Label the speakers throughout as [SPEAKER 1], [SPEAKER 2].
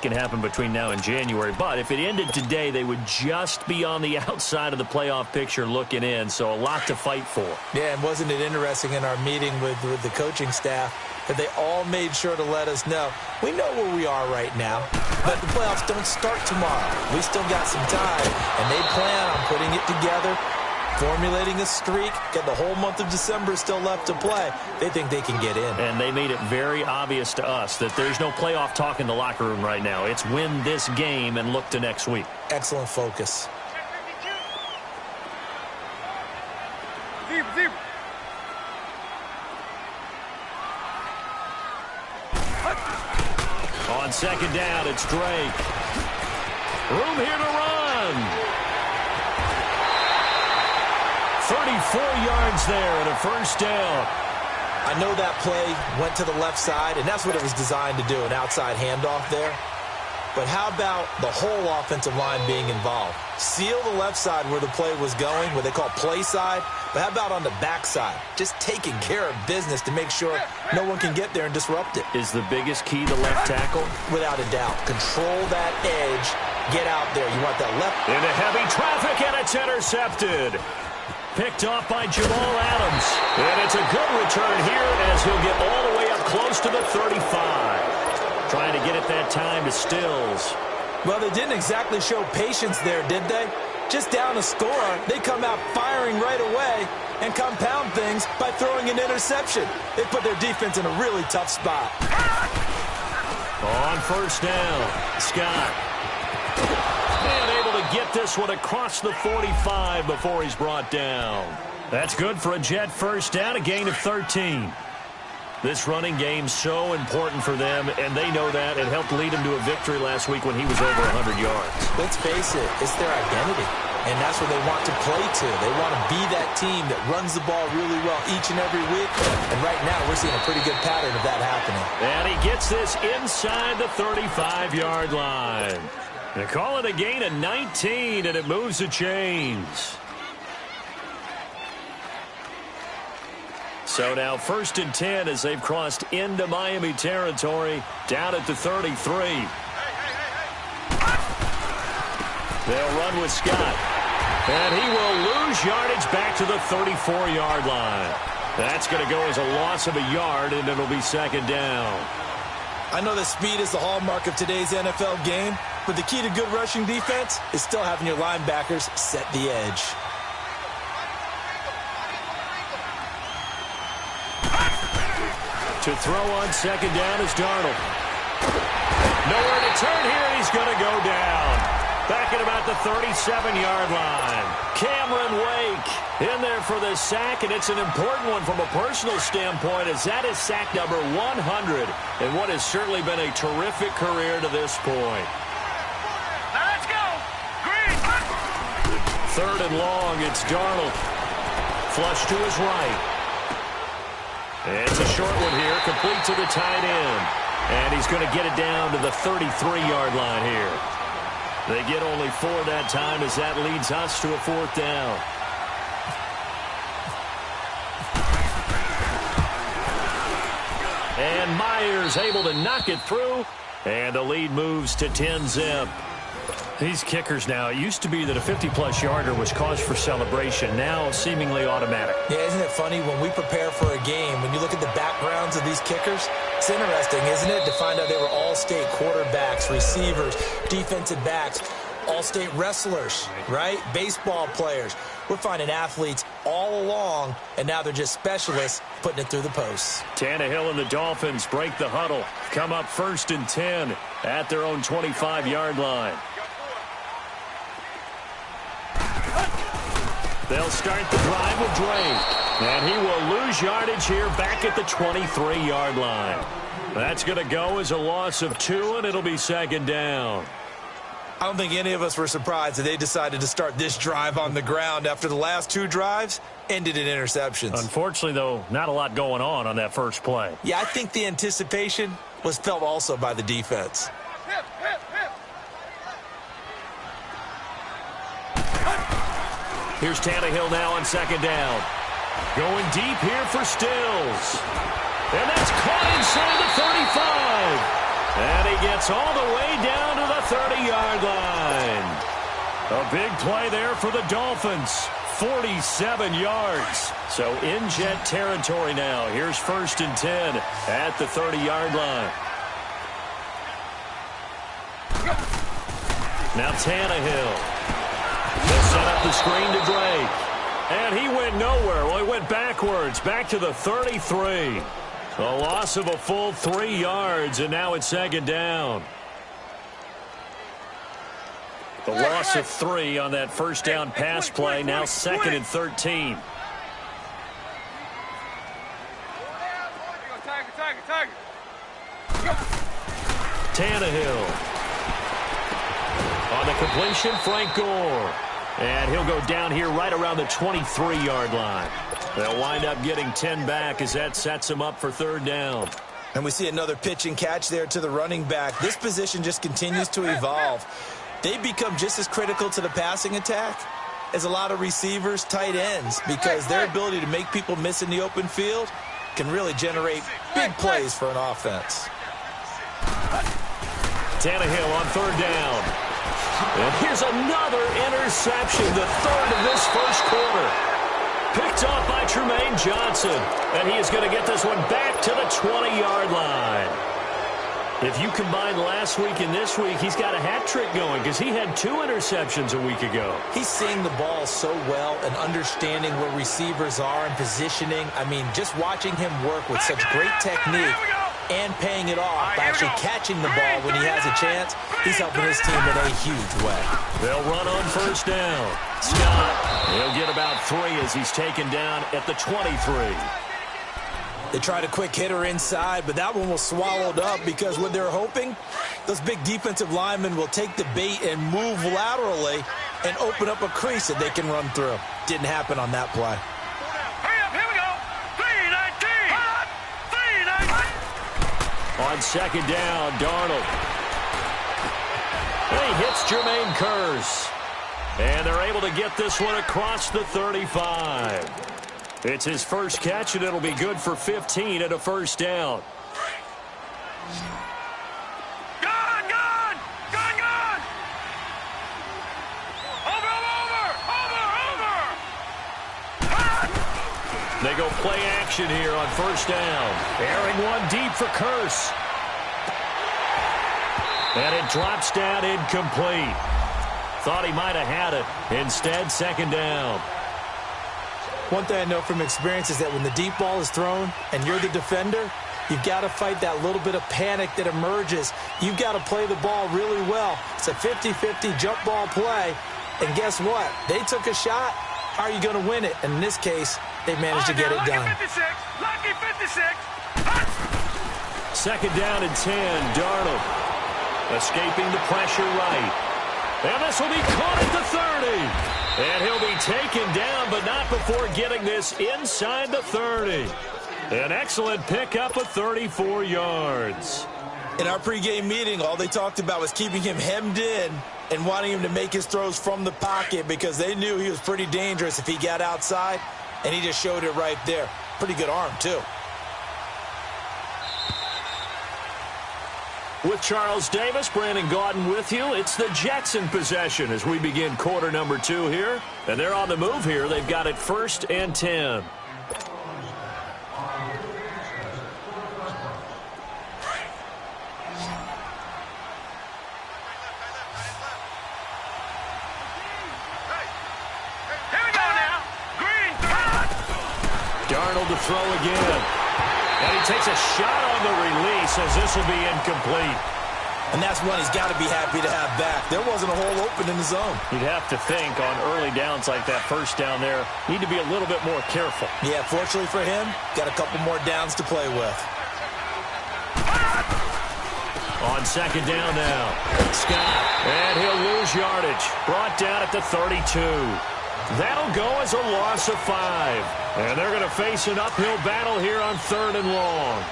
[SPEAKER 1] can happen between now and January. But if it ended today, they would just be on the outside of the playoff picture looking in. So a lot to fight for.
[SPEAKER 2] Yeah, and wasn't it interesting in our meeting with the coaching staff that they all made sure to let us know, we know where we are right now, but the playoffs don't start tomorrow. We still got some time, and they plan on putting it together, formulating a streak, got the whole month of December still left to play. They think they can get in.
[SPEAKER 1] And they made it very obvious to us that there's no playoff talk in the locker room right now. It's win this game and look to next week.
[SPEAKER 2] Excellent focus.
[SPEAKER 1] On second down, it's Drake. Room here to run. 34 yards there and a first down.
[SPEAKER 2] I know that play went to the left side, and that's what it was designed to do, an outside handoff there. But how about the whole offensive line being involved? Seal the left side where the play was going, what they call play side. But how about on the back side? Just taking care of business to make sure no one can get there and disrupt it.
[SPEAKER 1] Is the biggest key the left tackle?
[SPEAKER 2] Without a doubt. Control that edge. Get out there. You want that left.
[SPEAKER 1] Into heavy traffic, and it's intercepted. Picked off by Jamal Adams. And it's a good return here as he'll get all the way up close to the 35. Trying to get it that time to Stills.
[SPEAKER 2] Well, they didn't exactly show patience there, did they? Just down a score, they come out firing right away and compound things by throwing an interception. They put their defense in a really tough spot.
[SPEAKER 1] On first down, Scott. And able to get this one across the 45 before he's brought down. That's good for a Jet first down, a gain of 13. This running game so important for them, and they know that. It helped lead him to a victory last week when he was over 100 yards.
[SPEAKER 2] Let's face it, it's their identity, and that's what they want to play to. They want to be that team that runs the ball really well each and every week, and right now we're seeing a pretty good pattern of that happening.
[SPEAKER 1] And he gets this inside the 35-yard line. They call it a gain of 19, and it moves the chains. So now 1st and 10 as they've crossed into Miami territory, down at the 33. They'll run with Scott. And he will lose yardage back to the 34-yard line. That's going to go as a loss of a yard, and it'll be second down.
[SPEAKER 2] I know that speed is the hallmark of today's NFL game, but the key to good rushing defense is still having your linebackers set the edge.
[SPEAKER 1] To throw on second down is Darnold. Nowhere to turn here, and he's going to go down. Back at about the 37-yard line. Cameron Wake in there for the sack, and it's an important one from a personal standpoint, as that is sack number 100 in what has certainly been a terrific career to this point.
[SPEAKER 3] Now let's go. Green.
[SPEAKER 1] 3rd and long, it's Darnold. Flush to his right. It's a short one here, complete to the tight end. And he's going to get it down to the 33-yard line here. They get only 4 that time as that leads us to a 4th down. And Myers able to knock it through. And the lead moves to 10-zip. These kickers now, it used to be that a 50-plus yarder was cause for celebration. Now seemingly automatic.
[SPEAKER 2] Yeah, isn't it funny when we prepare for a game, when you look at the backgrounds of these kickers, it's interesting, isn't it, to find out they were all-state quarterbacks, receivers, defensive backs, all-state wrestlers, right? Baseball players. We're finding athletes all along, and now they're just specialists putting it through the posts.
[SPEAKER 1] Tannehill and the Dolphins break the huddle. Come up 1st and 10 at their own 25-yard line. They'll start the drive with Drake. And he will lose yardage here back at the 23-yard line. That's going to go as a loss of 2, and it'll be second down.
[SPEAKER 2] I don't think any of us were surprised that they decided to start this drive on the ground after the last 2 drives ended in interceptions.
[SPEAKER 1] Unfortunately, though, not a lot going on that first play.
[SPEAKER 2] Yeah, I think the anticipation was felt also by the defense.
[SPEAKER 1] Here's Tannehill now on second down. Going deep here for Stills. And that's caught inside the 35. And he gets all the way down to the 30-yard line. A big play there for the Dolphins. 47 yards. So in Jet territory now. Here's 1st and 10 at the 30-yard line. Now Tannehill. They'll set up the screen to Drake. And he went nowhere. Well, he went backwards. Back to the 33. A loss of a full 3 yards, and now it's 2nd down. The loss of 3 on that first down pass play. Now 2nd and 13. Tannehill. On the completion, Frank Gore. And he'll go down here right around the 23-yard line. They'll wind up getting 10 back as that sets them up for 3rd down.
[SPEAKER 2] And we see another pitch and catch there to the running back. This position just continues to evolve. They become just as critical to the passing attack as a lot of receivers, tight ends, because their ability to make people miss in the open field can really generate big plays for an offense.
[SPEAKER 1] Tannehill on 3rd down. And here's another interception, the 3rd of this first quarter. Picked off by Tremaine Johnson. And he is going to get this one back to the 20-yard line. If you combine last week and this week, he's got a hat trick going because he had 2 interceptions a week ago.
[SPEAKER 2] He's seeing the ball so well and understanding where receivers are and positioning. I mean, just watching him work with such great technique and paying it off by actually catching the ball when he has a chance, he's helping his team in a huge way.
[SPEAKER 1] They'll run on 1st down. Scott, he'll get about 3 as he's taken down at the 23.
[SPEAKER 2] They tried a quick hitter inside, but that one was swallowed up because what they're hoping, those big defensive linemen will take the bait and move laterally and open up a crease that they can run through. Didn't happen on that play.
[SPEAKER 3] Hurry up, here we go. 3-19.
[SPEAKER 1] On 2nd down, Darnold. And he hits Jermaine Kearse. And they're able to get this one across the 35. It's his first catch, and it'll be good for 15 at a 1st down.
[SPEAKER 3] Gone! Over!
[SPEAKER 1] They go play action here on 1st down. Airing one deep for Kearse. And it drops down incomplete. Thought he might have had it. Instead, 2nd down.
[SPEAKER 2] One thing I know from experience is that when the deep ball is thrown and you're the defender, you've got to fight that little bit of panic that emerges. You've got to play the ball really well. It's a 50-50 jump ball play. And guess what? They took a shot. How are you going to win it? And in this case, they managed to get it done.
[SPEAKER 3] Lucky 56.
[SPEAKER 1] 2nd down and 10. Darnold escaping the pressure right. And this will be caught at the 30. And he'll be taken down, but not before getting this inside the 30. An excellent pickup of 34 yards.
[SPEAKER 2] In our pregame meeting, all they talked about was keeping him hemmed in and wanting him to make his throws from the pocket because they knew he was pretty dangerous if he got outside, and he just showed it right there. Pretty good arm, too.
[SPEAKER 1] With Charles Davis, Brandon Gaudin with you. It's the Jets in possession as we begin quarter number 2 here. And they're on the move here. They've got it 1st and 10. Darnold to throw again. And he takes a shot on the release as this will be incomplete.
[SPEAKER 2] And that's one he's got to be happy to have back. There wasn't a hole open in the zone.
[SPEAKER 1] You'd have to think on early downs like that 1st down there, need to be a little bit more careful.
[SPEAKER 2] Yeah, fortunately for him, got a couple more downs to play with.
[SPEAKER 1] On 2nd down now, Scott. And he'll lose yardage. Brought down at the 32. That'll go as a loss of 5. And they're going to face an uphill battle here on 3rd and long.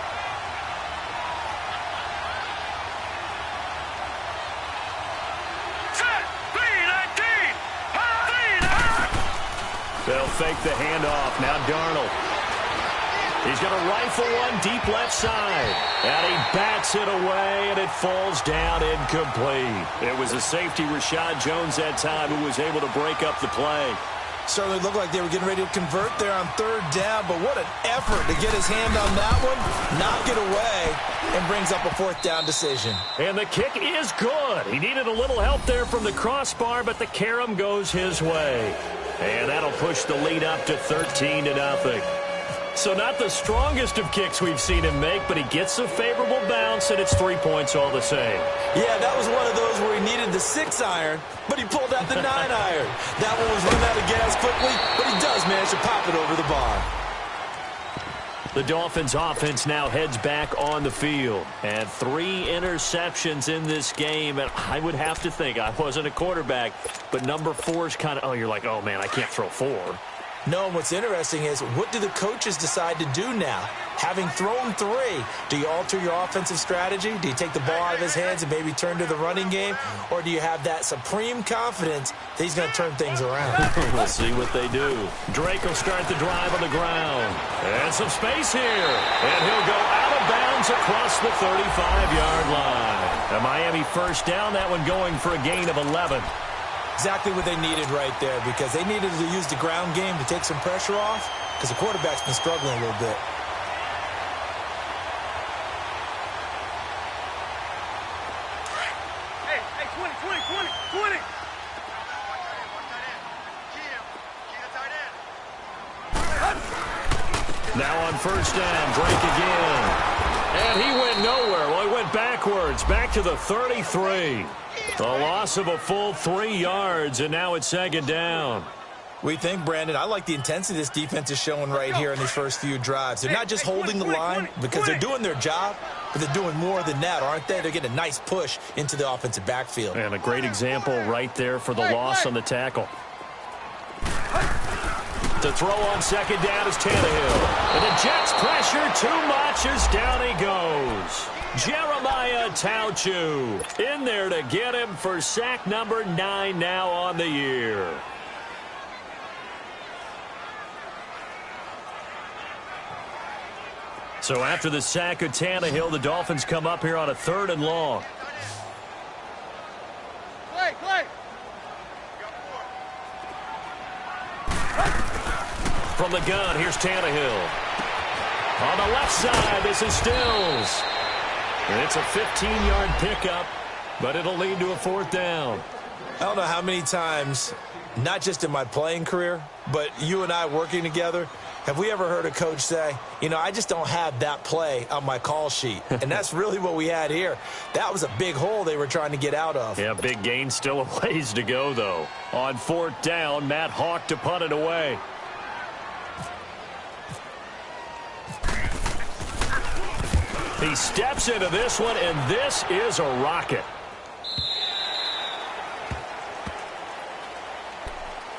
[SPEAKER 1] They'll fake the handoff. Now Darnold. He's going to rifle one deep left side. And he bats it away, and it falls down incomplete. It was a safety, Rashad Jones, that time, who was able to break up the play.
[SPEAKER 2] Certainly looked like they were getting ready to convert there on third down, but what an effort to get his hand on that one, knock it away, and brings up a fourth down decision.
[SPEAKER 1] And the kick is good. He needed a little help there from the crossbar, but the carom goes his way. And that'll push the lead up to 13-0. So not the strongest of kicks we've seen him make, but he gets a favorable bounce, and it's 3 points all the same.
[SPEAKER 2] Yeah, that was one of those where he needed the 6-iron, but he pulled out the 9-iron. That one was run out of gas quickly, but he does manage to pop it over the bar.
[SPEAKER 1] The Dolphins offense now heads back on the field. And 3 interceptions in this game. And I would have to think, I wasn't a quarterback, but number 4 is kind of, you're like, oh, man, I can't throw 4.
[SPEAKER 2] No, and what's interesting is, what do the coaches decide to do now? Having thrown 3, do you alter your offensive strategy? Do you take the ball out of his hands and maybe turn to the running game? Or do you have that supreme confidence that he's going to turn things around?
[SPEAKER 1] We'll see what they do. Drake will start the drive on the ground. And some space here. And he'll go out of bounds across the 35-yard line. A Miami first down, that one going for a gain of 11.
[SPEAKER 2] Exactly what they needed right there, because they needed to use the ground game to take some pressure off, because the quarterback's been struggling a little bit.
[SPEAKER 3] Hey, 20.
[SPEAKER 1] Now on first down, Drake again. And he went nowhere. Well, he went backwards, back to the 33. A loss of a full 3 yards, and now it's second down.
[SPEAKER 2] We think, Brandon, I like the intensity this defense is showing right here in these first few drives. They're not just holding the line because they're doing their job, but they're doing more than that, aren't they? They're getting a nice push into the offensive backfield.
[SPEAKER 1] And a great example right there for the loss on the tackle. To throw on second down is Tannehill. And the Jets pressure too much as down he goes. Jeremiah Tauchu in there to get him for sack number 9 now on the year. So after the sack of Tannehill, the Dolphins come up here on a 3rd and long.
[SPEAKER 3] Play.
[SPEAKER 1] From the gun, here's Tannehill. On the left side, this is Stills. And it's a 15-yard pickup, but it'll lead to a 4th down.
[SPEAKER 2] I don't know how many times, not just in my playing career, but you and I working together, have we ever heard a coach say, I just don't have that play on my call sheet. And that's really what we had here. That was a big hole they were trying to get out of.
[SPEAKER 1] Yeah, big gain, still a ways to go, though. On 4th down, Matt Hawk to punt it away. He steps into this one, and this is a rocket.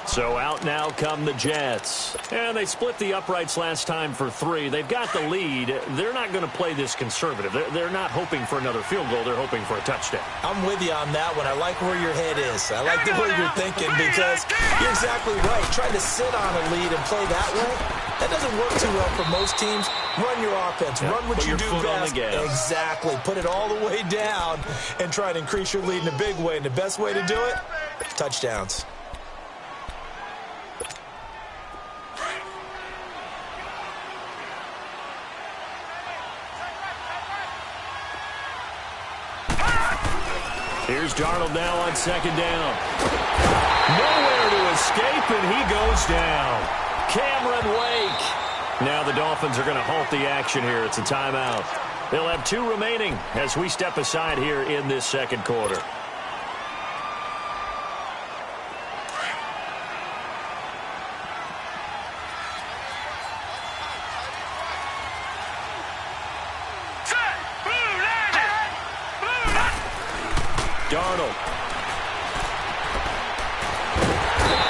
[SPEAKER 1] So out now come the Jets. And they split the uprights last time for 3. They've got the lead. They're not going to play this conservative. They're not hoping for another field goal. They're hoping for a touchdown.
[SPEAKER 2] I'm with you on that one. I like where your head is. I like the way you're thinking, because you're exactly right. Trying to sit on a lead and play that way, that doesn't work too well for most teams. Run your offense. Run what you do best. Exactly. Put it all the way down and try to increase your lead in a big way. And the best way to do it, touchdowns.
[SPEAKER 1] Here's Darnold now on second down. Nowhere to escape, and he goes down. Cameron Wake. Now the Dolphins are going to halt the action here. It's a timeout. They'll have 2 remaining as we step aside here in this second quarter. Darnold.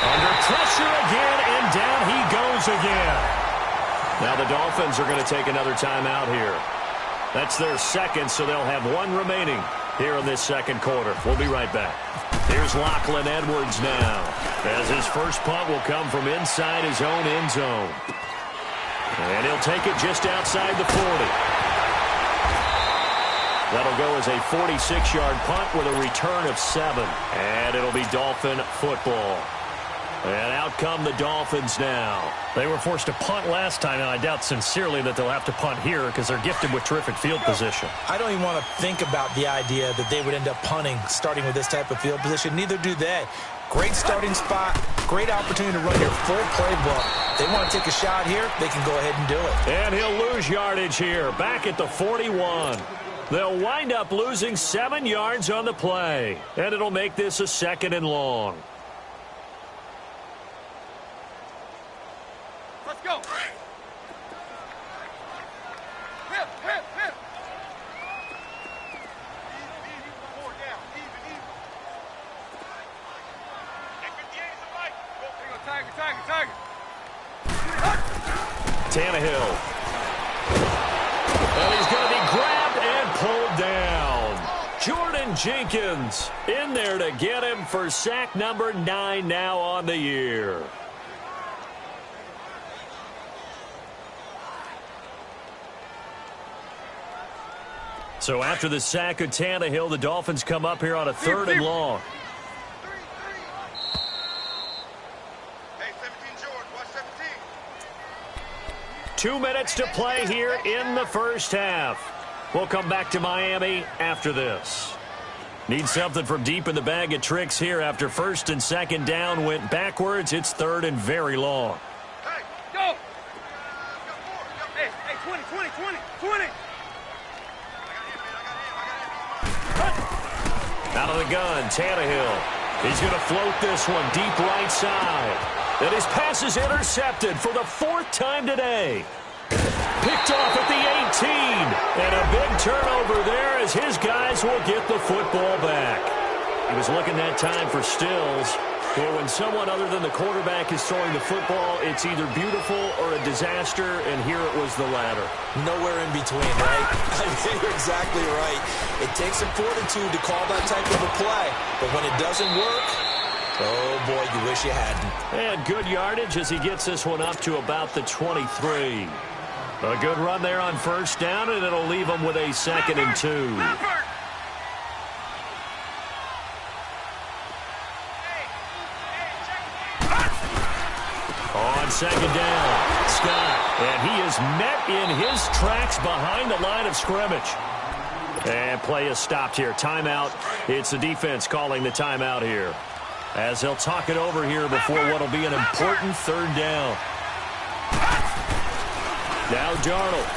[SPEAKER 1] Under pressure again, and down he goes again. Now the Dolphins are going to take another timeout here. That's their second, so they'll have 1 remaining here in this second quarter. We'll be right back. Here's Lachlan Edwards now, as his first punt will come from inside his own end zone. And he'll take it just outside the 40. That'll go as a 46-yard punt with a return of 7. And it'll be Dolphin football. And out come the Dolphins now.
[SPEAKER 4] They were forced to punt last time, and I doubt sincerely that they'll have to punt here because they're gifted with terrific field position.
[SPEAKER 2] I don't even want to think about the idea that they would end up punting starting with this type of field position. Neither do they. Great starting spot, great opportunity to run your full playbook. They want to take a shot here, they can go ahead and do it.
[SPEAKER 1] And he'll lose yardage here, back at the 41. They'll wind up losing 7 yards on the play, and it'll make this a 2nd and long.
[SPEAKER 3] Let's go. Hip, hip, hip. Even more down. Even. Hey, 58's the light. Go, Tiger.
[SPEAKER 1] Tannehill. And he's going to be grabbed and pulled down. Jordan Jenkins in there to get him for sack number 9 now on the year. So after the sack of Tannehill, the Dolphins come up here on a 3rd and long.
[SPEAKER 3] Hey, 17, George. Watch 17.
[SPEAKER 1] 2 minutes to play here in the first half. We'll come back to Miami after this. Need something from deep in the bag of tricks here after 1st and 2nd down went backwards. It's 3rd and very long.
[SPEAKER 3] Hey, go. Hey, 20.
[SPEAKER 1] Out of the gun, Tannehill. He's going to float this one deep right side. And his pass is intercepted for the 4th time today. Picked off at the 18. And a big turnover there as his guys will get the football back. He was looking that time for Stills. Well, when someone other than the quarterback is throwing the football, it's either beautiful or a disaster, and here it was the latter.
[SPEAKER 2] Nowhere in between, right? I mean, you're exactly right. It takes some fortitude to call that type of a play, but when it doesn't work, oh boy, you wish you hadn't.
[SPEAKER 1] And good yardage as he gets this one up to about the 23. A good run there on 1st down, and it'll leave him with a 2nd and 2. On 2nd down, Scott, and he is met in his tracks behind the line of scrimmage. And play is stopped here. Timeout. It's the defense calling the timeout here, as they'll talk it over here before what will be an important 3rd down. Now Darnold.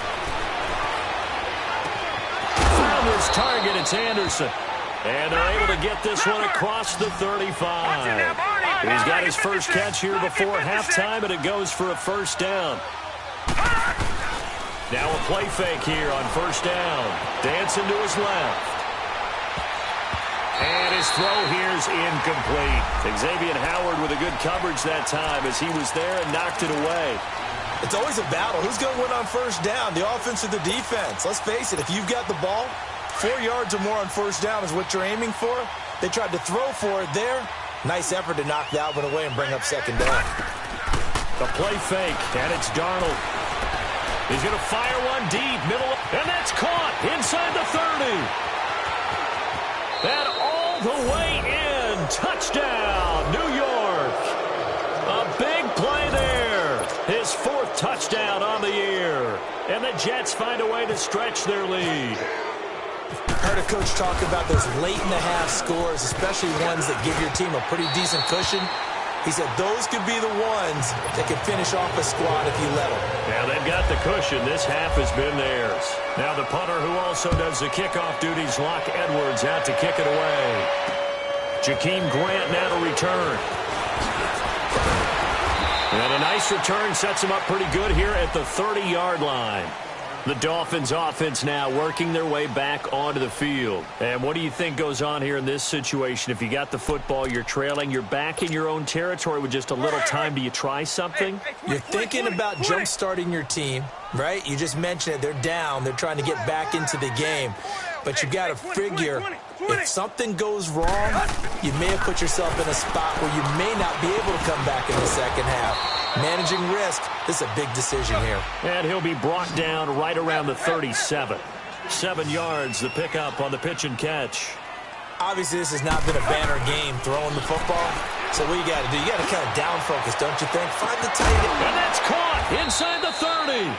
[SPEAKER 1] Found his target. It's Anderson. And they're able to get this one across the 35. He's got his first catch here before halftime, and it goes for a 1st down. Now a play fake here on 1st down. Dancing to his left. And his throw here's incomplete. Xavier Howard with a good coverage that time as he was there and knocked it away.
[SPEAKER 2] It's always a battle. Who's going to win on 1st down, the offense or the defense? Let's face it, if you've got the ball, 4 yards or more on 1st down is what you're aiming for. They tried to throw for it there. Nice effort to knock that one away and bring up 2nd down.
[SPEAKER 1] The play fake, and it's Darnold. He's going to fire one deep, middle, and that's caught inside the 30. And all the way in. Touchdown, New York. A big play there. His 4th touchdown on the year. And the Jets find a way to stretch their lead.
[SPEAKER 2] Heard a coach talk about those late-in-the-half scores, especially ones that give your team a pretty decent cushion. He said those could be the ones that could finish off a squad if you let them.
[SPEAKER 1] Yeah, they've got the cushion. This half has been theirs. Now the punter who also does the kickoff duties, Locke Edwards, out to kick it away. Jakeem Grant now to return. And a nice return sets him up pretty good here at the 30-yard line. The Dolphins offense now working their way back onto the field. And what do you think goes on here in this situation? If you got the football, you're trailing, you're back in your own territory with just a little time. Do you try something?
[SPEAKER 2] You're thinking about jump-starting your team, right? You just mentioned it. They're down. They're trying to get back into the game. But you got to figure If something goes wrong, you may have put yourself in a spot where you may not be able to come back in the second half. Managing risk, this is a big decision here.
[SPEAKER 4] And he'll be brought down right around the 37. 7 yards, the pickup on the pitch and catch.
[SPEAKER 2] Obviously, this has not been a banner game throwing the football. So what you got to do, you got to kind of down focus, don't you think? Find the tight end.
[SPEAKER 4] And that's caught inside the 30.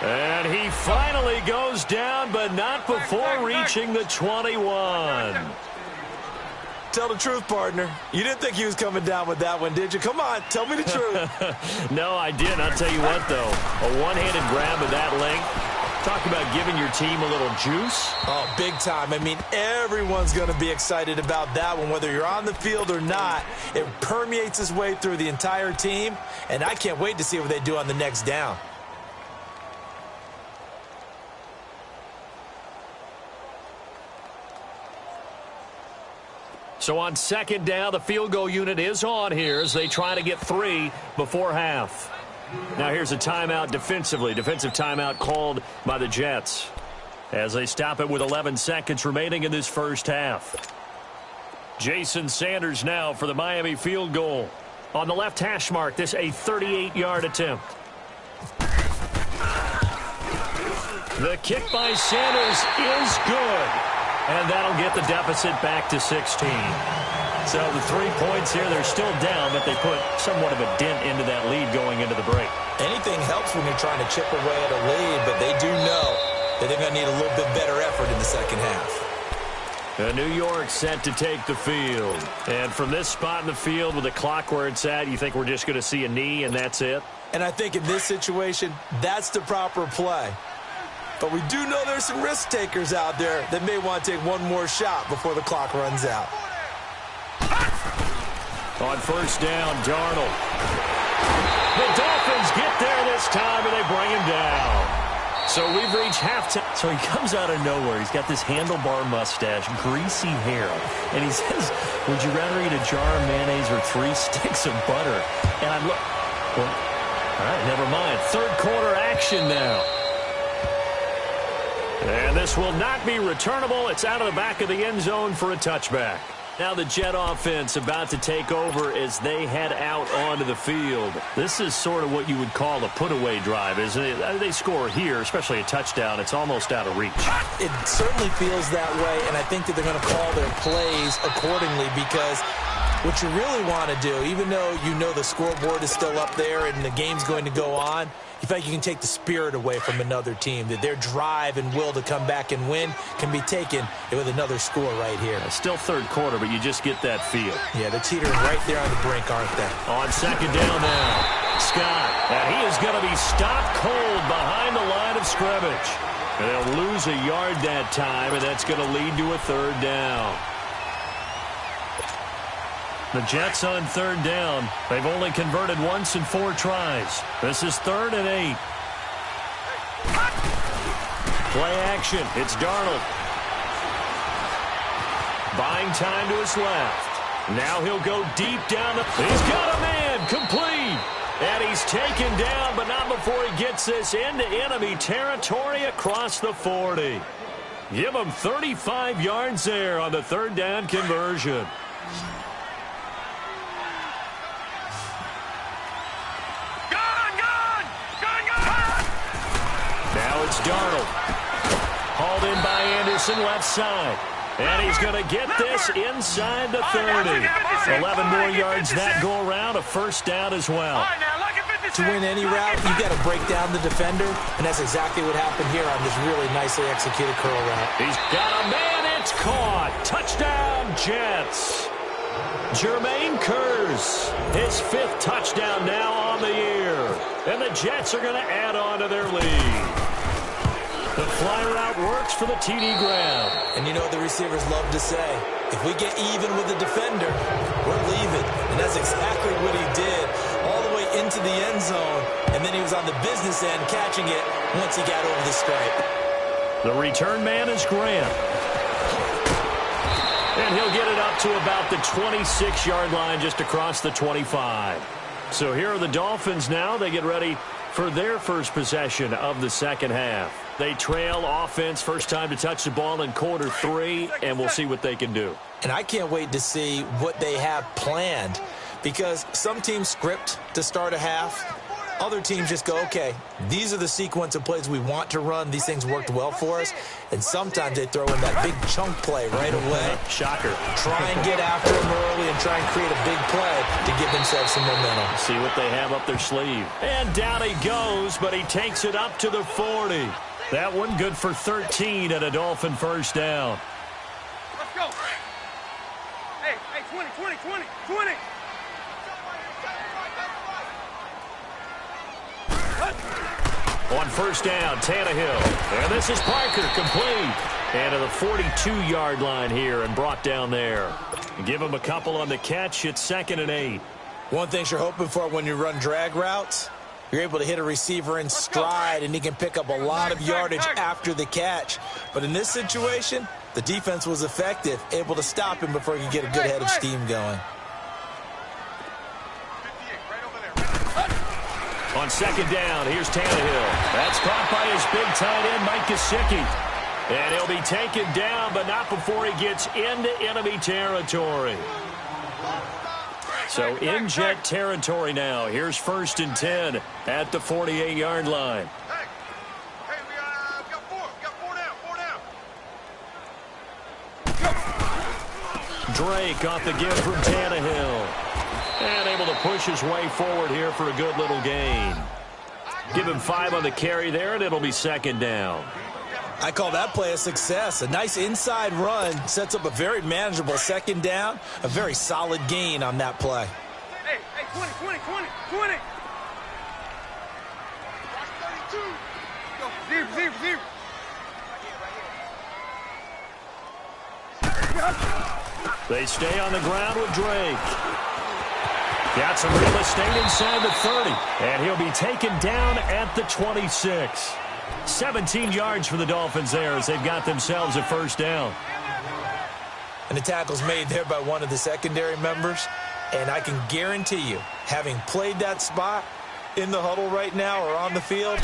[SPEAKER 4] And he finally goes down, but not before reaching the 21.
[SPEAKER 2] Tell the truth, partner. You didn't think he was coming down with that one, did you? Come on, tell me the truth.
[SPEAKER 4] No, I didn't. I'll tell you what, though. A one-handed grab of that length. Talk about giving your team a little juice.
[SPEAKER 2] Oh, big time. I mean, everyone's going to be excited about that one, whether you're on the field or not. It permeates its way through the entire team, and I can't wait to see what they do on the next down.
[SPEAKER 4] So on second down, the field goal unit is on here as they try to get 3 before half. Now here's a timeout defensively. Defensive timeout called by the Jets as they stop it with 11 seconds remaining in this first half. Jason Sanders now for the Miami field goal. On the left hash mark, this a 38-yard attempt. The kick by Sanders is good. And that'll get the deficit back to 16. So the 3 points here, they're still down, but they put somewhat of a dent into that lead going into the break.
[SPEAKER 2] Anything helps when you're trying to chip away at a lead, but they do know that they're going to need a little bit better effort in the second half.
[SPEAKER 4] New York set to take the field. And from this spot in the field with the clock where it's at, you think we're just going to see a knee and that's it?
[SPEAKER 2] And I think in this situation, that's the proper play. But we do know there's some risk takers out there that may want to take one more shot before the clock runs out.
[SPEAKER 4] On first down, Darnold. The Dolphins get there this time, and they bring him down. So we've reached halftime. So he comes out of nowhere. He's got this handlebar mustache, greasy hair. And he says, would you rather eat a jar of mayonnaise or 3 sticks of butter? And I'm like, well, all right, never mind. Third quarter action now. And this will not be returnable. It's out of the back of the end zone for a touchback. Now the Jet offense about to take over as they head out onto the field. This is sort of what you would call a put-away drive, isn't it? They score here, especially a touchdown. It's almost out of reach.
[SPEAKER 2] It certainly feels that way, and I think that they're going to call their plays accordingly because what you really want to do, even though you know the scoreboard is still up there and the game's going to go on, you feel like you can take the spirit away from another team, that their drive and will to come back and win can be taken with another score right here.
[SPEAKER 4] Still third quarter, but you just get that feel.
[SPEAKER 2] Yeah, they're teetering right there on the brink, aren't they?
[SPEAKER 4] On second down now, Scott. And he is going to be stopped cold behind the line of scrimmage. And they'll lose a yard that time, and that's going to lead to a third down. The Jets on third down. They've only converted once in 4 tries. This is 3rd and 8. Play action. It's Darnold. Buying time to his left. Now he'll go deep down. He's got a man. Complete. And he's taken down, but not before he gets this into enemy territory across the 40. Give him 35 yards there on the third down conversion. Now it's Darnold. Hauled in by Anderson, left side. And he's going to get this inside the 30. 11 more yards that go around, a first down as well.
[SPEAKER 2] To win any route, you've got to break down the defender, and that's exactly what happened here on this really nicely executed curl route.
[SPEAKER 4] He's got a man, it's caught. Touchdown, Jets. Jermaine Kearse, his 5th touchdown now on the year. And the Jets are going to add on to their lead. The fly route works for the TD grab.
[SPEAKER 2] And you know what the receivers love to say? If we get even with the defender, we're leaving. And that's exactly what he did all the way into the end zone. And then he was on the business end catching it once he got over the stripe.
[SPEAKER 4] The return man is Grant. And he'll get it up to about the 26-yard line just across the 25. So here are the Dolphins now. They get ready for their first possession of the second half.
[SPEAKER 1] They trail offense, first time to touch the ball in quarter 3, and we'll see what they can do.
[SPEAKER 2] And I can't wait to see what they have planned, because some teams script to start a half. Other teams just go, okay, these are the sequence of plays we want to run. These things worked well for us. And sometimes they throw in that big chunk play right away.
[SPEAKER 1] Shocker.
[SPEAKER 2] Try and get after them early and try and create a big play to give themselves some momentum.
[SPEAKER 1] See what they have up their sleeve. And down he goes, but he takes it up to the 40. That one good for 13 and a Dolphin first down.
[SPEAKER 3] Let's go. Hey, 20, 20, 20, 20.
[SPEAKER 1] On first down, Tannehill. And this is Parker, complete. And to the 42-yard line here and brought down there. Give him a couple on the catch. It's 2nd and 8.
[SPEAKER 2] One thing you're hoping for when you run drag routes, you're able to hit a receiver in stride, and he can pick up a lot of yardage after the catch. But in this situation, the defense was effective, able to stop him before he could get a good head of steam going.
[SPEAKER 1] On second down, here's Tannehill. That's caught by his big tight end, Mike Gesicki. And he'll be taken down, but not before he gets into enemy territory. So in jet territory now. Here's 1st and 10 at the 48-yard line.
[SPEAKER 3] Hey, we got 4. We got 4 down.
[SPEAKER 1] Drake off the give from Tannehill. And able to push his way forward here for a good little gain. Give him 5 on the carry there, and it'll be 2nd down.
[SPEAKER 2] I call that play a success. A nice inside run sets up a very manageable 2nd down. A very solid gain on that play.
[SPEAKER 3] Hey, 20, 20, 20, 20. Watch 32. Go, 0, 0, 0.
[SPEAKER 1] They stay on the ground with Drake. Got some real estate inside the 30. And he'll be taken down at the 26. 17 yards for the Dolphins there as they've got themselves a first down.
[SPEAKER 2] And the tackle's made there by one of the secondary members. And I can guarantee you, having played that spot in the huddle right now or on the field,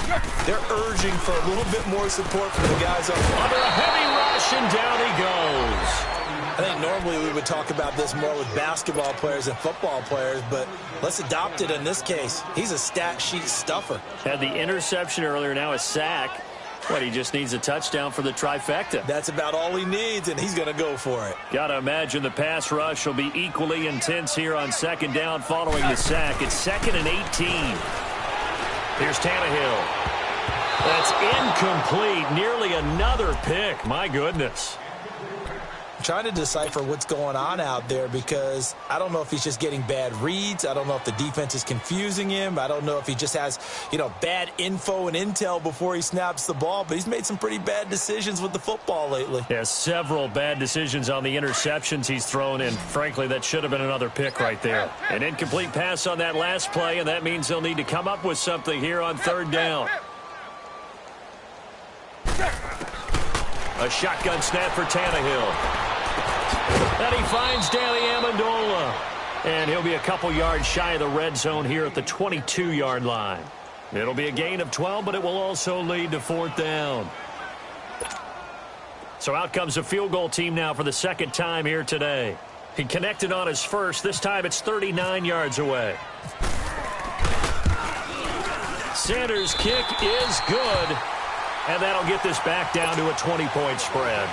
[SPEAKER 2] they're urging for a little bit more support from the guys up front.
[SPEAKER 1] Under a heavy rush, and down he goes.
[SPEAKER 2] I think normally we would talk about this more with basketball players and football players, but let's adopt it in this case. He's a stat sheet stuffer.
[SPEAKER 1] Had the interception earlier, now a sack. What, he just needs a touchdown for the trifecta.
[SPEAKER 2] That's about all he needs, and he's going to go for it.
[SPEAKER 1] Got to imagine the pass rush will be equally intense here on 2nd down following the sack. It's 2nd and 18. Here's Tannehill. That's incomplete. Nearly another pick. My goodness.
[SPEAKER 2] Trying to decipher what's going on out there because I don't know if he's just getting bad reads. I don't know if the defense is confusing him. I don't know if he just has, bad info and intel before he snaps the ball. But he's made some pretty bad decisions with the football lately.
[SPEAKER 1] Yeah, several bad decisions on the interceptions he's thrown, and frankly, that should have been another pick right there. An incomplete pass on that last play, and that means they'll need to come up with something here on 3rd down. A shotgun snap for Tannehill. And he finds Danny Amendola. And he'll be a couple yards shy of the red zone here at the 22-yard line. It'll be a gain of 12, but it will also lead to 4th down. So out comes the field goal team now for the 2nd time here today. He connected on his first. This time it's 39 yards away. Sanders' kick is good. And that'll get this back down to a 20-point spread.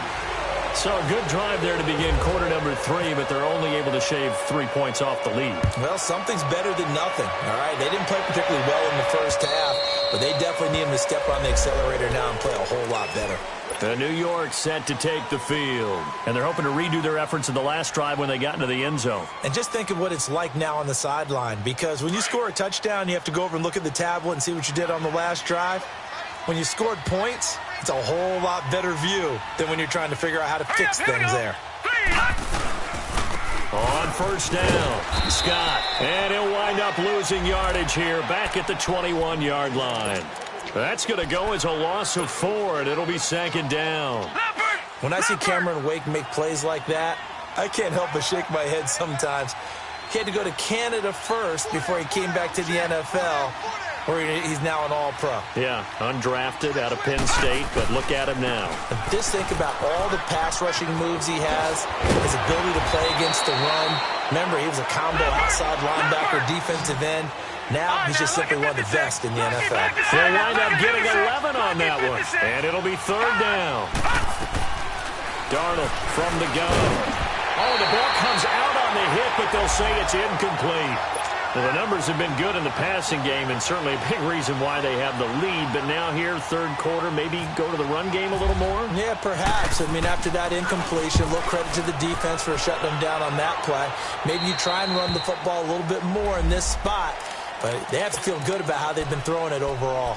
[SPEAKER 1] So a good drive there to begin quarter number 3, but they're only able to shave 3 points off the lead.
[SPEAKER 2] Well, something's better than nothing, all right? They didn't play particularly well in the first half, but they definitely need him to step on the accelerator now and play a whole lot better.
[SPEAKER 1] The New York set to take the field, and they're hoping to redo their efforts in the last drive when they got into the end zone.
[SPEAKER 2] And just think of what it's like now on the sideline, because when you score a touchdown, you have to go over and look at the tablet and see what you did on the last drive. When you scored points, it's a whole lot better view than when you're trying to figure out how to fix things there.
[SPEAKER 1] On first down, Scott. And he'll wind up losing yardage here back at the 21-yard line. That's going to go as a loss of 4, and it'll be 2nd down.
[SPEAKER 2] When I see Cameron Wake make plays like that, I can't help but shake my head sometimes. He had to go to Canada first before he came back to the NFL. where he's now an all-pro.
[SPEAKER 1] Yeah, undrafted out of Penn State, but look at him now.
[SPEAKER 2] Just think about all the pass rushing moves he has, his ability to play against the run. Remember, he was a combo outside linebacker, defensive end. Now he's just simply one of the best in the NFL.
[SPEAKER 1] They'll wind up getting 11 on that one, and it'll be third down. Darnold from the gun. Oh, the ball comes out on the hit, but they'll say it's incomplete. Well, the numbers have been good in the passing game, and certainly a big reason why they have the lead. But now here, third quarter, maybe go to the run game a little more?
[SPEAKER 2] Yeah, perhaps. I mean, after that incompletion, a little credit to the defense for shutting them down on that play. Maybe you try and run the football a little bit more in this spot. But they have to feel good about how they've been throwing it overall.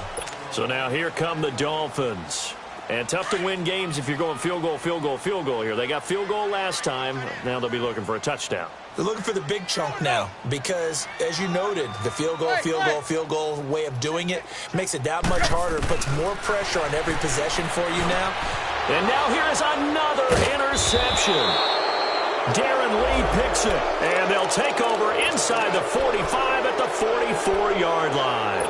[SPEAKER 1] So now here come the Dolphins. And tough to win games if you're going field goal, field goal, field goal here. They got field goal last time. Now they'll be looking for a touchdown.
[SPEAKER 2] They're looking for the big chunk now because, as you noted, the field goal way of doing it makes it that much harder. It puts more pressure on every possession for you now.
[SPEAKER 1] And now here is another interception. Darren Lee picks it, and they'll take over inside the 45 at the 44-yard line.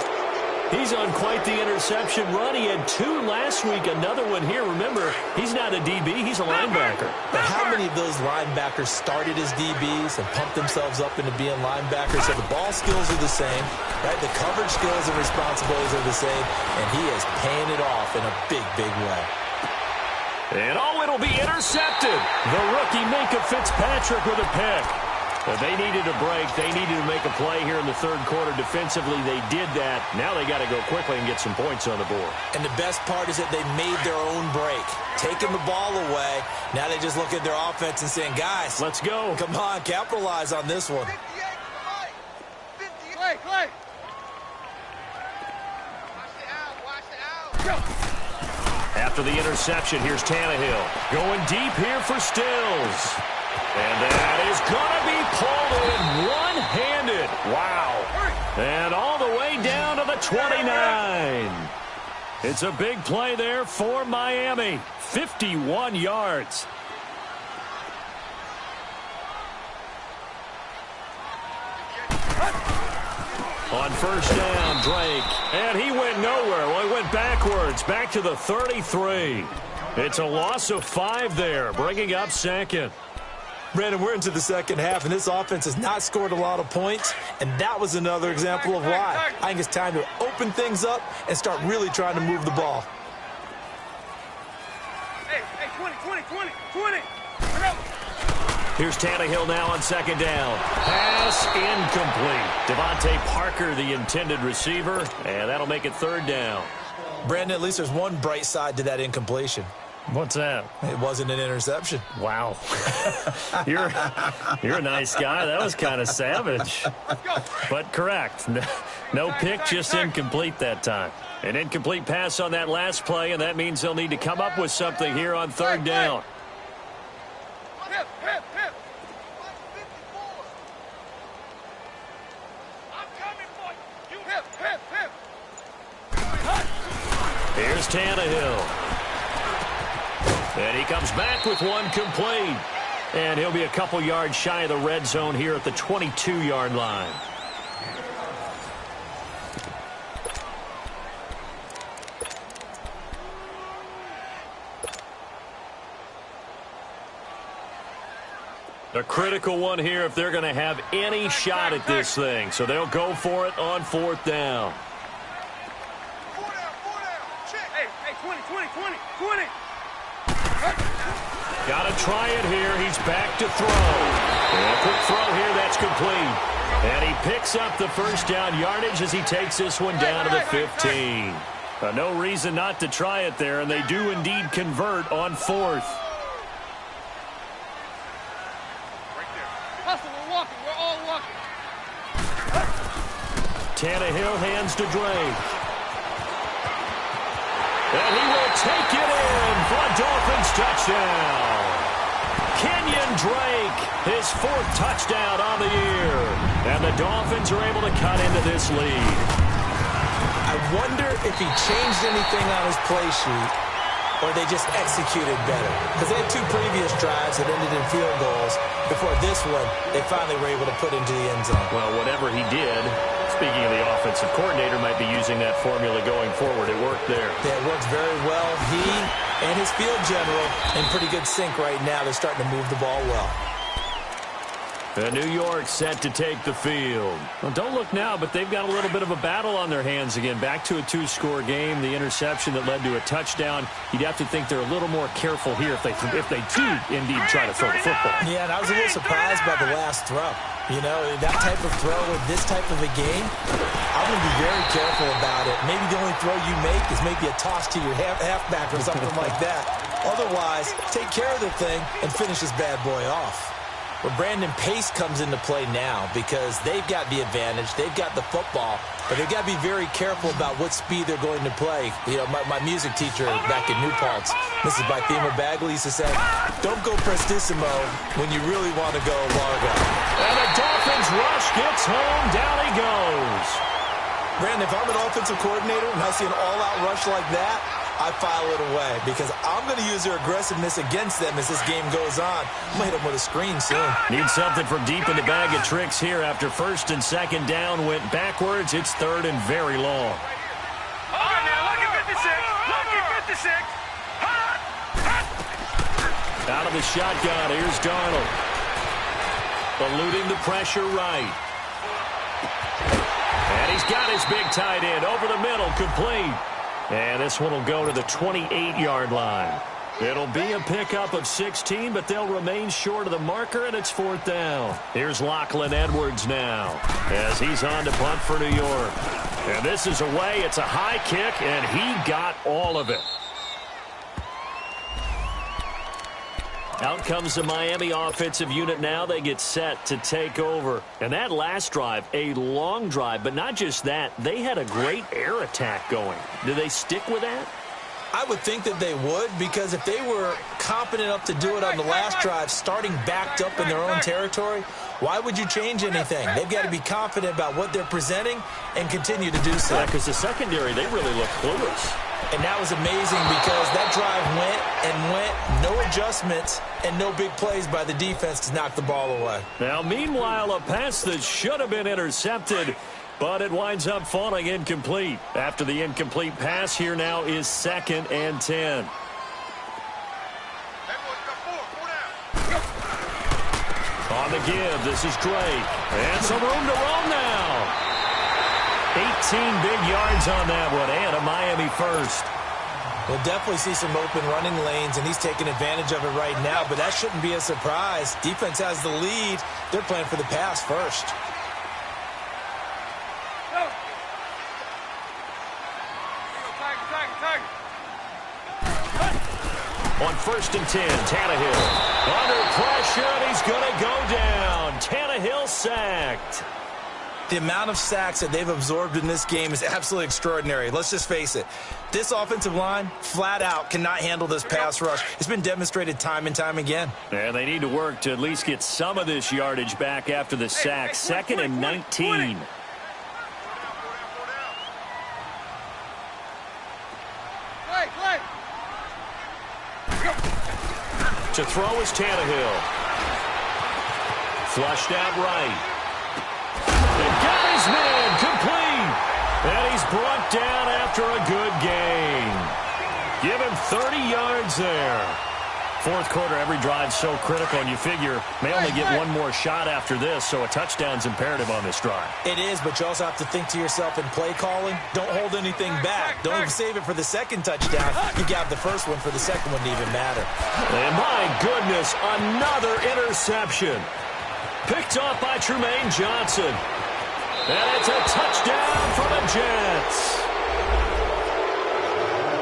[SPEAKER 1] He's on quite the interception run. He had 2 last week, another one here. Remember, he's not a DB, he's a linebacker.
[SPEAKER 2] But how many of those linebackers started as DBs and pumped themselves up into being linebackers? So the ball skills are the same, right? The coverage skills and responsibilities are the same, and he is paying it off in a big, big way.
[SPEAKER 1] And it'll be intercepted. The rookie Minka Fitzpatrick with a pick. But they needed a break. They needed to make a play here in the third quarter. Defensively, they did that. Now they got to go quickly and get some points on the board.
[SPEAKER 2] And the best part is that they made their own break. Taking the ball away. Now they just look at their offense and saying, guys,
[SPEAKER 1] let's go.
[SPEAKER 2] Come on, capitalize on this one.
[SPEAKER 3] Clay.
[SPEAKER 1] After the interception, here's Tannehill. Going deep here for Stills. And that is going to be pulled in one-handed. Wow. And all the way down to the 29. It's a big play there for Miami. 51 yards. On first down, Drake. And he went nowhere. Well, he went backwards. Back to the 33. It's a loss of 5 there, bringing up second.
[SPEAKER 2] Brandon, we're into the second half, and this offense has not scored a lot of points, and that was another example of why. I think it's time to open things up and start really trying to move the ball.
[SPEAKER 3] Hey, 20.
[SPEAKER 1] Here's Tannehill now on second down. Pass incomplete. Devontae Parker, the intended receiver, and that'll make it third down.
[SPEAKER 2] Brandon, at least there's one bright side to that incompletion.
[SPEAKER 1] What's that?
[SPEAKER 2] It wasn't an interception.
[SPEAKER 1] Wow. You're a nice guy. That was kind of savage. But correct. No pick, just incomplete that time. An incomplete pass on that last play, and that means they'll need to come up with something here on third down.
[SPEAKER 3] Hip. I'm coming for you. Hip.
[SPEAKER 1] Here's Tannehill. And he comes back with one complete. And he'll be a couple yards shy of the red zone here at the 22-yard line. A critical one here if they're going to have any shot at this thing. So they'll go for it on fourth down.
[SPEAKER 3] 4 down. Check. Hey, 20.
[SPEAKER 1] Got to try it here. He's back to throw. And a quick throw here. That's complete. And he picks up the first down yardage as he takes this one down to the 15. No reason not to try it there, and they do indeed convert on fourth.
[SPEAKER 3] Right there. Hustle, we're all walking.
[SPEAKER 1] Tannehill hands to Drake. And he will take it in for a Dolphins touchdown. Kenyon Drake, his 4th touchdown on the year. And the Dolphins are able to cut into this lead.
[SPEAKER 2] I wonder if he changed anything on his play sheet or they just executed better. Because they had 2 previous drives that ended in field goals. Before this one, they finally were able to put into the end zone.
[SPEAKER 1] Well, whatever he did,
[SPEAKER 4] Speaking of the offensive coordinator, might be using that formula going forward. It worked there.
[SPEAKER 2] Yeah, it works very well. He and his field general in pretty good sync right now. They're starting to move the ball well.
[SPEAKER 4] And New York set to take the field. Well, don't look now, but they've got a little bit of a battle on their hands again. Back to a two-score game. The interception that led to a touchdown. You'd have to think they're a little more careful here if they do indeed try to throw the football.
[SPEAKER 2] Yeah, and I was a little surprised by the last throw. You know, that type of throw in this type of a game, I'm going to be very careful about it. Maybe the only throw you make is maybe a toss to your halfback or something like that. Otherwise, take care of the thing and finish this bad boy off. Well, Brandon, pace comes into play now because they've got the advantage. They've got the football, but they've got to be very careful about what speed they're going to play. You know, my music teacher back in New Paltz, Mrs. Bythema Bagley, used to say, don't go prestissimo when you really want to go largo.
[SPEAKER 4] And the Dolphins rush gets home. Down he goes.
[SPEAKER 2] Brandon, if I'm an offensive coordinator and I see an all-out rush like that, I file it away because I'm going to use their aggressiveness against them as this game goes on. I'm going to hit them with a screen soon.
[SPEAKER 4] Need something from deep in the bag of tricks here after first and second down went backwards. It's third and very long.
[SPEAKER 3] All right, now, look at 56. Look at 56.
[SPEAKER 4] Out of the shotgun, here's Darnold. Eluding the pressure right. And he's got his big tight end over the middle, complete. And this one will go to the 28-yard line. It'll be a pickup of 16, but they'll remain short of the marker, and it's fourth down. Here's Lachlan Edwards now as he's on to punt for New York. And this is away. It's a high kick, and he got all of it. Out comes the Miami offensive unit now. They get set to take over. And that last drive, a long drive, but not just that. They had a great air attack going. Do they stick with that?
[SPEAKER 2] I would think that they would, because if they were competent enough to do it on the last drive, starting backed up in their own territory, why would you change anything? They've got to be confident about what they're presenting and continue to do so.
[SPEAKER 4] Yeah, because the secondary, they really look clueless.
[SPEAKER 2] And that was amazing because that drive went, no adjustments, and no big plays by the defense to knock the ball away.
[SPEAKER 4] Now, meanwhile, a pass that should have been intercepted, but it winds up falling incomplete. After the incomplete pass, here now is 2nd and 10. On the give, this is Drake. And some room to roam now. 18 big yards on that one, and a Miami first.
[SPEAKER 2] We'll definitely see some open running lanes, and he's taking advantage of it right now, but that shouldn't be a surprise. Defense has the lead. They're playing for the pass first.
[SPEAKER 4] On 1st and 10, Tannehill. Under pressure, and he's going to go down. Tannehill sacked.
[SPEAKER 2] The amount of sacks that they've absorbed in this game is absolutely extraordinary. Let's just face it. This offensive line, flat out, cannot handle this pass rush. It's been demonstrated time and time again.
[SPEAKER 4] And they need to work to at least get some of this yardage back after the sack. 2nd and 19. To throw is Tannehill. Flushed out right. And got his man complete. And he's brought down after a good gain. Give him 30 yards there. Fourth quarter, every drive's so critical, and you figure may only get one more shot after this, so a touchdown's imperative on this drive.
[SPEAKER 2] It is, but you also have to think to yourself in play calling, don't hold anything back. Don't even save it for the second touchdown. You got the first one for the second one to even matter.
[SPEAKER 4] And my goodness, another interception. Picked off by Trumaine Johnson. And it's a touchdown for the Jets.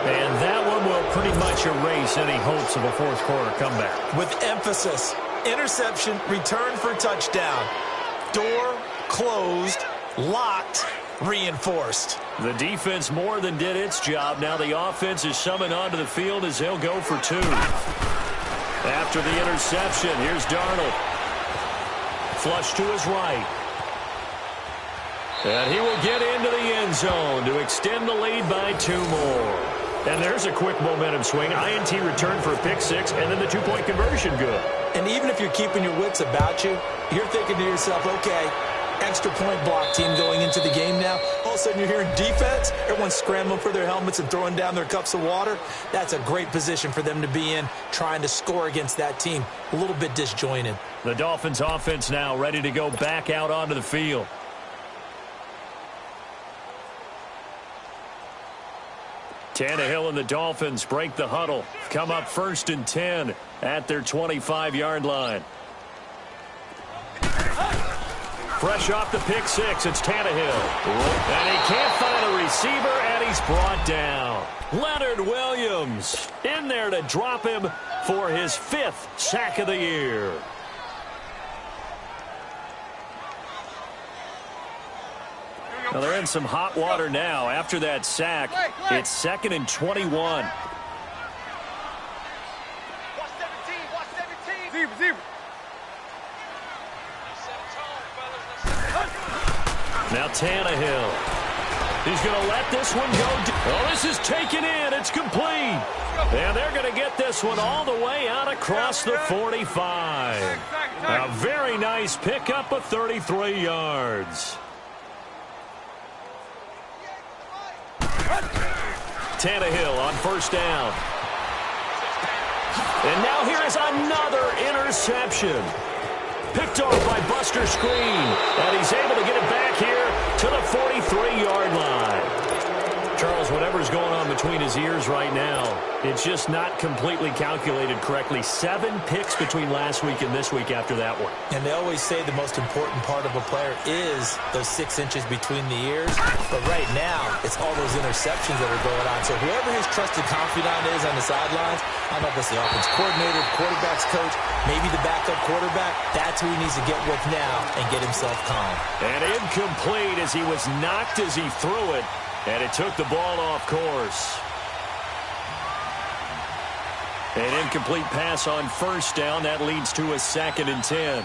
[SPEAKER 4] And that one will pretty much erase any hopes of a fourth quarter comeback.
[SPEAKER 2] With emphasis, interception, return for touchdown. Door closed, locked, reinforced.
[SPEAKER 4] The defense more than did its job. Now the offense is summoned onto the field as they'll go for two. After the interception, here's Darnold. Flush to his right. And he will get into the end zone to extend the lead by 2 more. And there's a quick momentum swing. INT return for a pick 6, and then the 2-point conversion good.
[SPEAKER 2] And even if you're keeping your wits about you, you're thinking to yourself, okay, extra point block team going into the game now. All of a sudden you're hearing defense. Everyone's scrambling for their helmets and throwing down their cups of water. That's a great position for them to be in, trying to score against that team. A little bit disjointed.
[SPEAKER 1] The Dolphins offense now ready to go back out onto the field. Tannehill and the Dolphins break the huddle. Come up 1st and 10 at their 25-yard line. Fresh off the pick six, it's Tannehill. And he can't find a receiver, and he's brought down. Leonard Williams in there to drop him for his 5th sack of the year. Now they're in some hot water now. After that sack, it's 2nd and 21.
[SPEAKER 3] Watch 17. Zebra.
[SPEAKER 1] Now Tannehill. He's going to let this one go. Oh, this is taken in. It's complete. And they're going to get this one all the way out across the 45. A very nice pickup of 33 yards. Tannehill on 1st down. And now here is another interception. Picked off by Buster Screen. And he's able to get it back here to the 43-yard line. Charles, whatever's going on between his ears right now, it's just not completely calculated correctly. 7 picks between last week and this week after that one.
[SPEAKER 2] And they always say the most important part of a player is those 6 inches between the ears. But right now, it's all those interceptions that are going on. So whoever his trusted confidant is on the sidelines, I don't know if it's the offense coordinator, the quarterback's coach, maybe the backup quarterback, that's who he needs to get with now and get himself calm.
[SPEAKER 1] And incomplete as he was knocked as he threw it. And it took the ball off course. An incomplete pass on 1st down. That leads to a 2nd and 10.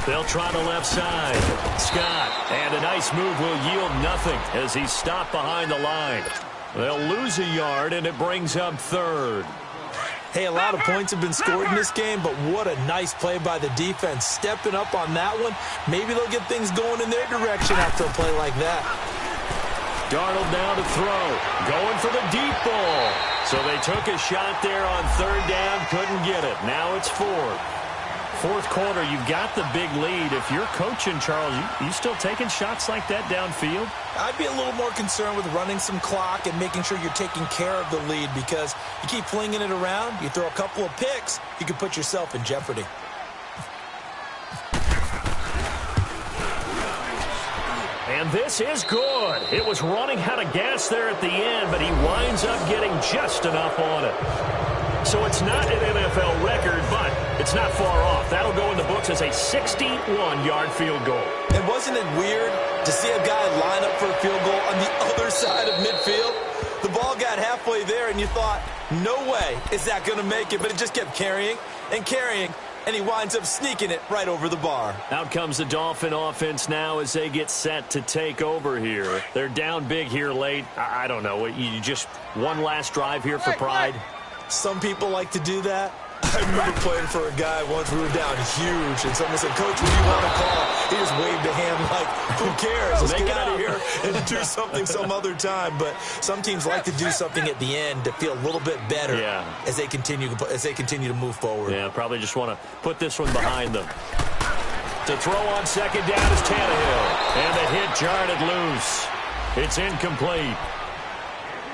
[SPEAKER 1] They'll try the left side. Scott. And a nice move will yield nothing as he's stopped behind the line. They'll lose a yard, and it brings up 3rd.
[SPEAKER 2] Hey, a lot of points have been scored in this game, but what a nice play by the defense. Stepping up on that one. Maybe they'll get things going in their direction after a play like that.
[SPEAKER 1] Darnold now to throw. Going for the deep ball. So they took a shot there on 3rd down. Couldn't get it. Now it's 4th. 4th quarter, you've got the big lead. If you're coaching, Charles, you still taking shots like that downfield?
[SPEAKER 2] I'd be a little more concerned with running some clock and making sure you're taking care of the lead, because you keep flinging it around, you throw a couple of picks, you can put yourself in jeopardy.
[SPEAKER 1] And this is good. It was running out of gas there at the end, but he winds up getting just enough on it. So it's not an NFL record, but it's not far off. That'll go in the books as a 61-yard field goal.
[SPEAKER 2] And wasn't it weird to see a guy line up for a field goal on the other side of midfield? The ball got halfway there, and you thought, no way is that going to make it. But it just kept carrying and carrying, and he winds up sneaking it right over the bar.
[SPEAKER 1] Out comes the Dolphin offense now as they get set to take over here. They're down big here late. I don't know. You just one last drive here for pride?
[SPEAKER 2] Some people like to do that. I remember playing for a guy once. We were down huge, and someone said, "Coach, what do you want to call?" He just waved a hand like, who cares? Let's get out of here and do something some other time. But some teams like to do something at the end to feel a little bit better as they continue to move forward.
[SPEAKER 1] Yeah, probably just want to put this one behind them. To throw on 2nd down is Tannehill. And the hit jarred it loose. It's incomplete.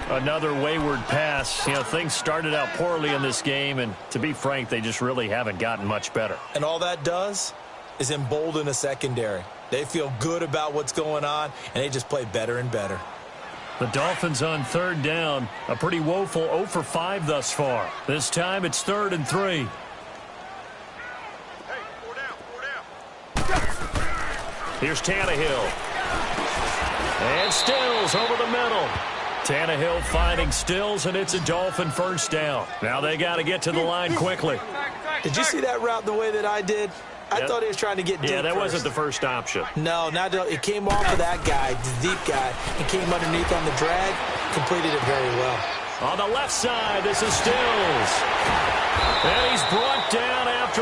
[SPEAKER 1] Another wayward pass. You know, things started out poorly in this game, and to be frank, they just really haven't gotten much better.
[SPEAKER 2] And all that does is embolden a secondary. They feel good about what's going on, and they just play better and better.
[SPEAKER 1] The Dolphins on 3rd down. A pretty woeful 0 for 5 thus far. This time it's 3rd and 3.
[SPEAKER 3] Hey, 4 down.
[SPEAKER 1] Here's Tannehill. And Stills over the middle. Tannehill finding Stills, and it's a Dolphin 1st down. Now they got to get to the line quickly.
[SPEAKER 2] Did you see that route the way that I did? I thought he was trying to get deep.
[SPEAKER 1] Yeah, that wasn't the first option.
[SPEAKER 2] No, it came off of that guy, the deep guy, and came underneath on the drag, completed it very well.
[SPEAKER 1] On the left side, this is Stills. And he's brought down after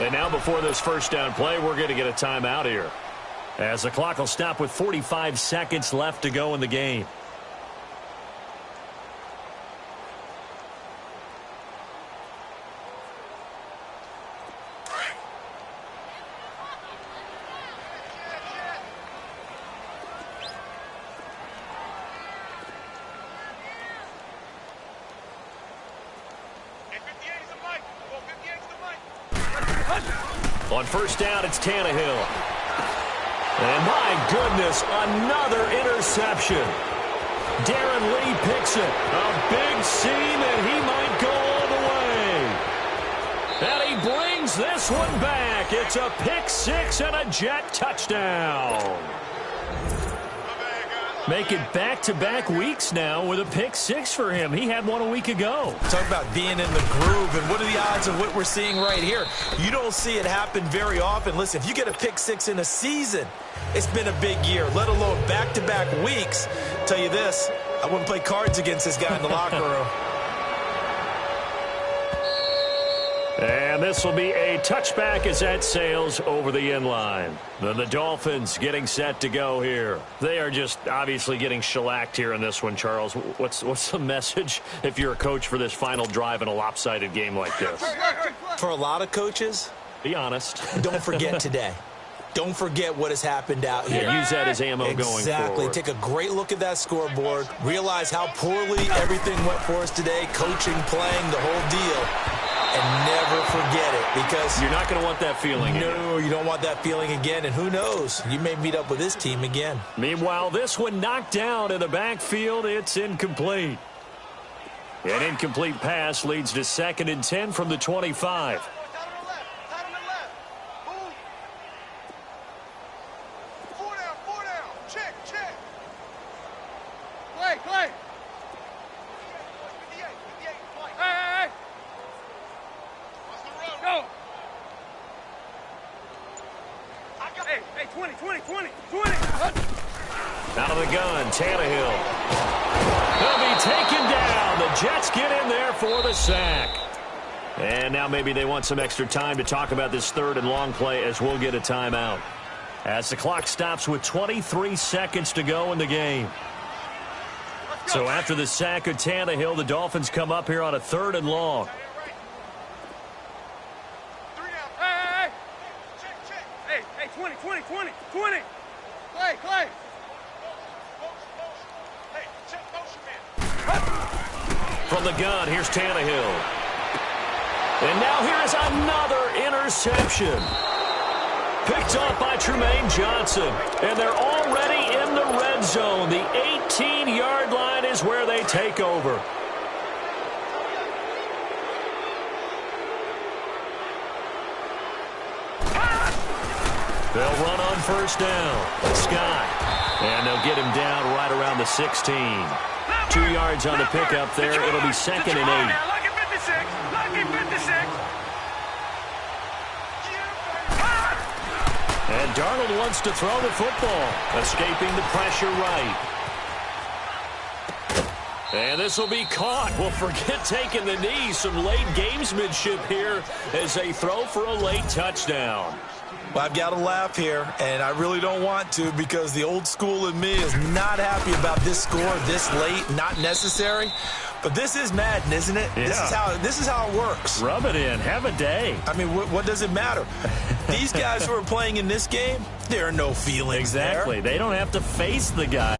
[SPEAKER 1] And now before this first down play, we're going to get a timeout here, as the clock will stop with 45 seconds left to go in the game. On first down, it's Tannehill. And my goodness, another interception. Darren Lee picks it. A big seam, and he might go all the way. And he brings this one back. It's a pick six and a Jet touchdown. Make it back-to-back weeks now with a pick six for him. He had one a week ago.
[SPEAKER 2] Talk about being in the groove, and what are the odds of what we're seeing right here? You don't see it happen very often. Listen, if you get a pick six in a season, it's been a big year, let alone back-to-back weeks. Tell you this, I wouldn't play cards against this guy in the locker room.
[SPEAKER 1] And this will be a touchback as that sails over the end line. Then the Dolphins getting set to go here. They are just obviously getting shellacked here in this one, Charles. What's the message if you're a coach for this final drive in a lopsided game like this?
[SPEAKER 2] For a lot of coaches,
[SPEAKER 1] be honest.
[SPEAKER 2] Don't forget today. Don't forget what has happened out here.
[SPEAKER 1] Yeah, use that as ammo going forward.
[SPEAKER 2] Exactly. Take a great look at that scoreboard. Realize how poorly everything went for us today. Coaching, playing, the whole deal. And never forget it, because
[SPEAKER 1] you're not going to want that feeling again.
[SPEAKER 2] No, you don't want that feeling again. And who knows? You may meet up with this team again.
[SPEAKER 1] Meanwhile, this one knocked down in the backfield. It's incomplete. An incomplete pass leads to 2nd and 10 from the 25. Out of the gun, Tannehill. He'll be taken down. The Jets get in there for the sack. And now maybe they want some extra time to talk about this 3rd and long play, as we'll get a timeout. As the clock stops with 23 seconds to go in the game. So after the sack of Tannehill, the Dolphins come up here on a 3rd and long.
[SPEAKER 3] Hey, 20. Clay.
[SPEAKER 1] From the gun, here's Tannehill. And now here's another interception. Picked off by Tremaine Johnson. And they're already in the red zone. The 18-yard line is where they take over. They'll run on first down. Scott. And they'll get him down right around the 16. 2 yards on the pickup there. It'll be 2nd and 8.
[SPEAKER 3] Lucky 56.
[SPEAKER 1] And Darnold wants to throw the football. Escaping the pressure right. And this will be caught. Well, forget taking the knee. Some late gamesmanship here as they throw for a late touchdown.
[SPEAKER 2] Well, I've got to laugh here, and I really don't want to, because the old school in me is not happy about this score this late, not necessary. But this is Madden, isn't it?
[SPEAKER 1] Yeah.
[SPEAKER 2] This is how it works.
[SPEAKER 1] Rub it in. Have a day.
[SPEAKER 2] I mean, what does it matter? These guys who are playing in this game, there are no feelings
[SPEAKER 1] Exactly.
[SPEAKER 2] there.
[SPEAKER 1] They don't have to face the guy.